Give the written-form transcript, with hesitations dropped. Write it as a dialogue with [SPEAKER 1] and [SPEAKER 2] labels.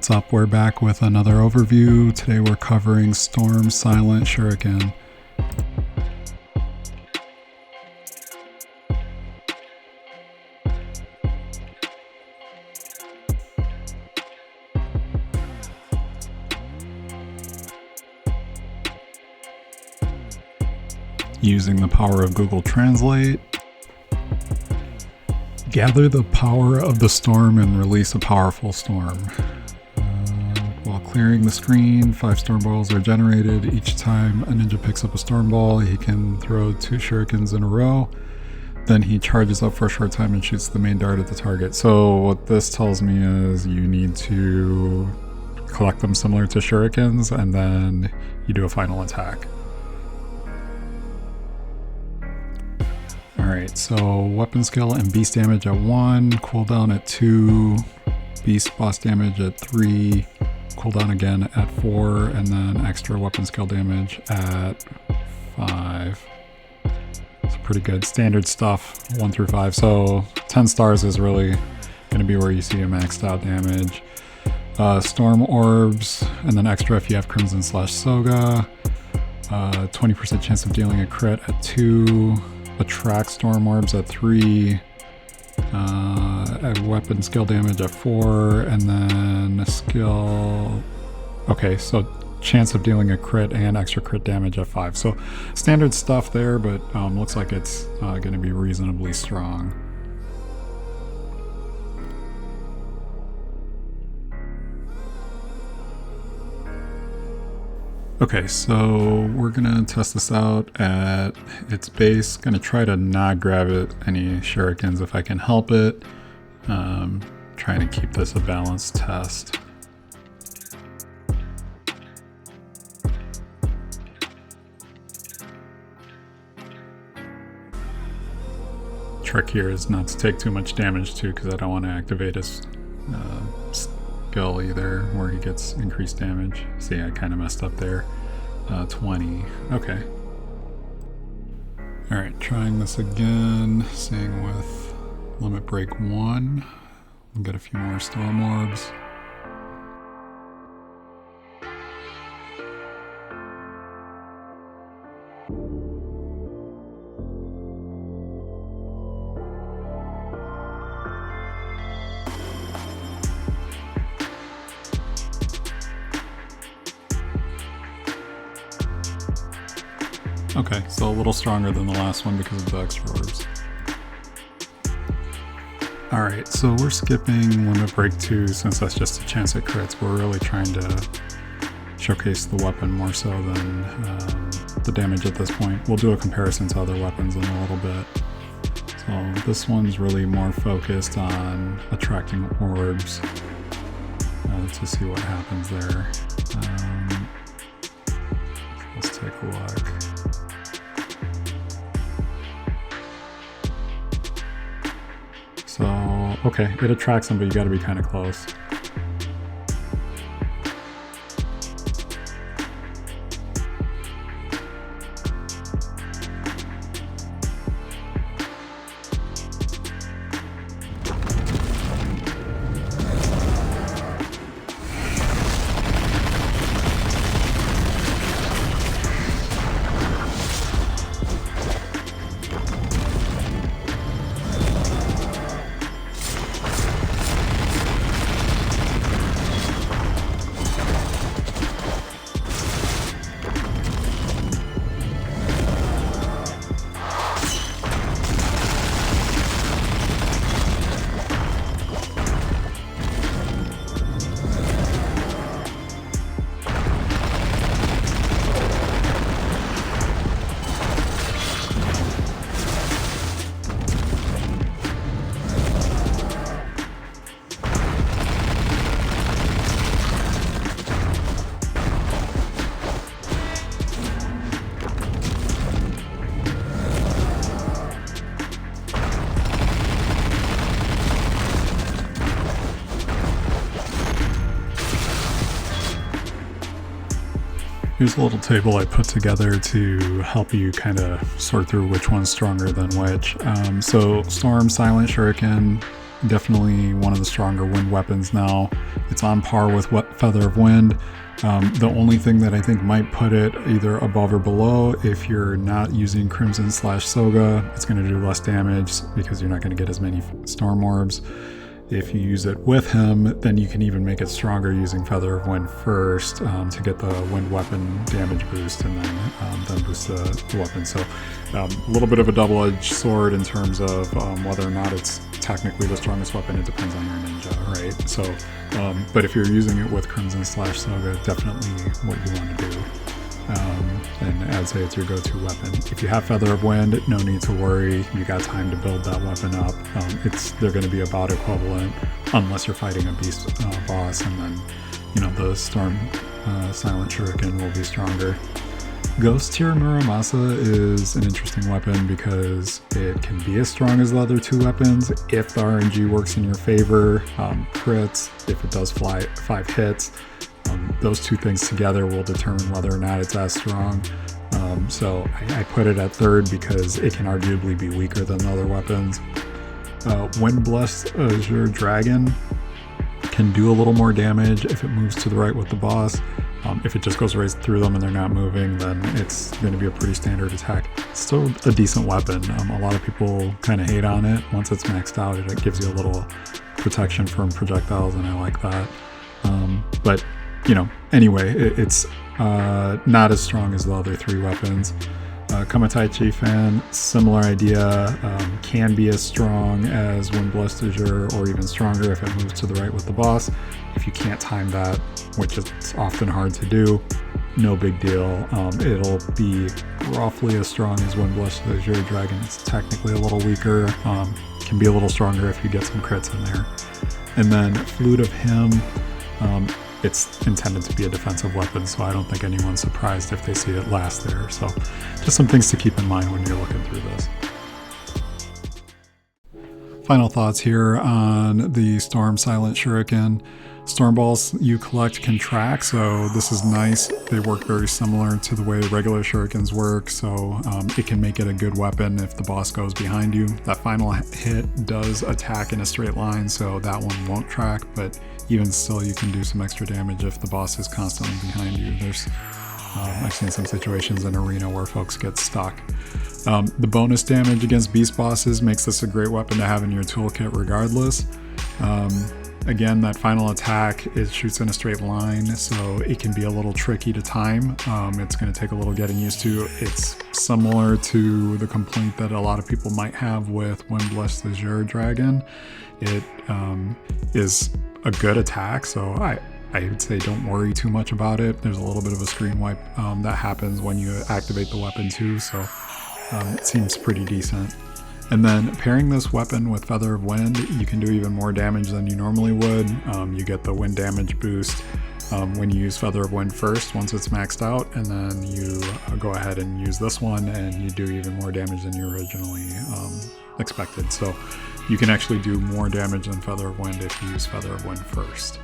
[SPEAKER 1] What's up? We're back with another overview. Today we're covering Storm Silent Shuriken. Using the power of Google Translate. Gather the power of the storm and release a powerful storm. While clearing the screen, 5 storm balls are generated. Each time a ninja picks up a storm ball, he can throw 2 shurikens in a row. Then he charges up for a short time and shoots the main dart at the target. So what this tells me is you need to collect them similar to shurikens, and then you do a final attack. Alright, so weapon skill and beast damage at 1, cooldown at 2, beast boss damage at 3, cooldown again at 4, and then extra weapon skill damage at 5. It's pretty good. Standard stuff, 1 through 5. So 10 stars is really going to be where you see a maxed out damage. Storm orbs, and then extra if you have Crimson / Soga. 20% chance of dealing a crit at 2. Attract storm orbs at 3, weapon skill damage at 4, and then skill. Okay, so chance of dealing a crit and extra crit damage at 5. So standard stuff there, but looks like it's going to be reasonably strong. Okay, so we're gonna test this out at its base. Gonna try to not grab it any shurikens if I can help it. Trying to keep this a balanced test. Trick here is not to take too much damage too, because I don't want to activate his skill either, where he gets increased damage. See, I kind of messed up there. 20. Okay. Alright, trying this again. Seeing with limit break 1. We'll get a few more storm orbs. Okay, so a little stronger than the last one because of the extra orbs. Alright, so we're skipping limit break 2 since that's just a chance at crits. We're really trying to showcase the weapon more so than the damage at this point. We'll do a comparison to other weapons in a little bit. So this one's really more focused on attracting orbs to see what happens there. Let's take a look. So, okay, it attracts them, but you gotta be kind of close. Here's a little table I put together to help you kind of sort through which one's stronger than which. So Storm Silent Shuriken, definitely one of the stronger wind weapons now. It's on par with Feather of Wind. The only thing that I think might put it either above or below, if you're not using Crimson/Soga, it's going to do less damage because you're not going to get as many Storm Orbs. If you use it with him, then you can even make it stronger using Feather of Wind first to get the wind weapon damage boost, and then boost the weapon. So a little bit of a double-edged sword in terms of whether or not it's technically the strongest weapon. It depends on your ninja, right? So, but if you're using it with Crimson/Soga, definitely what you want to do. And I'd say it's your go-to weapon. If you have Feather of Wind, no need to worry. You got time to build that weapon up. They're going to be about equivalent unless you're fighting a beast boss, and then the Storm Silent Shuriken will be stronger. Ghost Tier Muramasa is an interesting weapon because it can be as strong as the other two weapons if the RNG works in your favor. Crits, if it does 5 hits. Those two things together will determine whether or not it's as strong. So I put it at third because it can arguably be weaker than the other weapons. Windblessed Azure Dragon can do a little more damage if it moves to the right with the boss. If it just goes right through them and they're not moving, then it's going to be a pretty standard attack. It's still a decent weapon. A lot of people kind of hate on it. Once it's maxed out, it gives you a little protection from projectiles, and I like that. But anyway, it's not as strong as the other 3 weapons. Kamataichi fan, similar idea, can be as strong as Windblessed Azure or even stronger if it moves to the right with the boss. If you can't time that, which is often hard to do, no big deal. It'll be roughly as strong as Windblessed Azure Dragon. It's technically a little weaker, can be a little stronger if you get some crits in there. And then Flute of Him, it's intended to be a defensive weapon, so I don't think anyone's surprised if they see it last there. So just some things to keep in mind when you're looking through this. Final thoughts here on the Storm Silent Shuriken. Storm balls you collect can track, so this is nice. They work very similar to the way regular shurikens work, so it can make it a good weapon if the boss goes behind you. That final hit does attack in a straight line, so that one won't track, but even still you can do some extra damage if the boss is constantly behind you. I've seen some situations in Arena where folks get stuck. The bonus damage against beast bosses makes this a great weapon to have in your toolkit regardless. Again, that final attack, it shoots in a straight line, so it can be a little tricky to time. It's going to take a little getting used to. It's similar to the complaint that a lot of people might have with Windblessed Azure Dragon. It is a good attack, so I would say don't worry too much about it. There's a little bit of a screen wipe that happens when you activate the weapon too, so it seems pretty decent. And then pairing this weapon with Feather of Wind, you can do even more damage than you normally would. You get the wind damage boost when you use Feather of Wind first, once it's maxed out, and then you go ahead and use this one and you do even more damage than you originally expected. So you can actually do more damage than Feather of Wind if you use Feather of Wind first.